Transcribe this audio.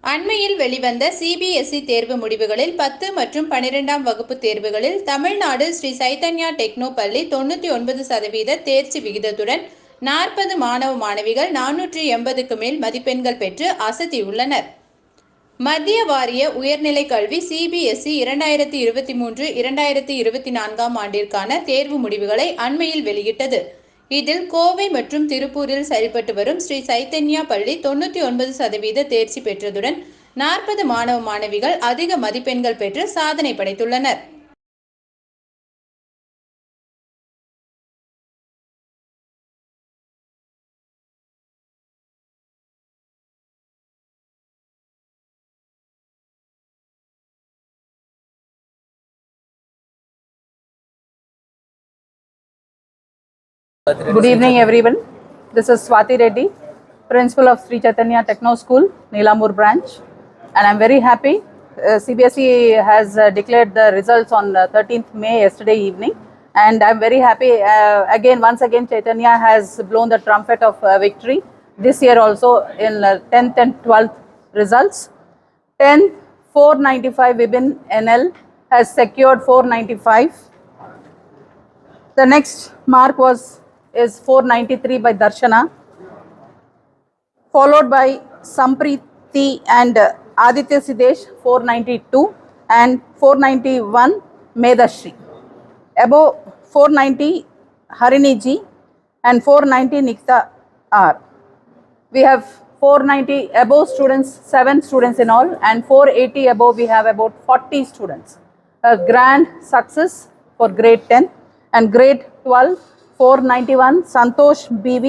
அண்மையில் வெளிவந்த சிபிஎஸ்இ தேர்வு முடிவுகளில் 10 மற்றும் 12ஆம் வகுப்பு தேர்வுகளில் தமிழ்நாடு ஸ்ரீ சைதன்யா டெக்னோ பள்ளி 99% தேர்ச்சி விகிதத்துடன் 40 மாணவ மாணவிகள் 480க்கு மேல் மதிப்பெண்கள் பெற்று அசத்தியுள்ளனர். மத்திய வாரிய உயர்நிலை கல்வி சிபிஎஸ்இ 2023-2024ஆம் ஆண்டிற்கான தேர்வு முடிவுகளை அண்மையில் வெளியிட்டது. இதில் கோவை மற்றும் திருப்பூரில் செயல்பட்டு வரும் ஸ்ரீ சைதன்யா பள்ளி 99% தேர்ச்சி பெற்றதுடன் 40 மாணவ மாணவிகள் அதிக மதிப்பெண்கள் பெற்று சாதனை படைத்துள்ளனர். Good evening, everyone. This is Swati Reddy, Principal of Sri Chaitanya Techno School, Neelamur branch, and I'm very happy. CBSE has declared the results on 13th May yesterday evening, and I'm very happy. Once again, Chaitanya has blown the trumpet of victory this year also in 10th and 12th results. 10th 495 Vibin NL has secured 495. The next mark is 493 by Darshana, followed by Sampriti and Aditya Sidesh 492 and 491 Medashri. Above 490 Harini Ji and 490 Nikta R. We have 490 above students, 7 students in all, and 480 above we have about 40 students. A grand success for grade 10 and grade 12. 491 Santosh BV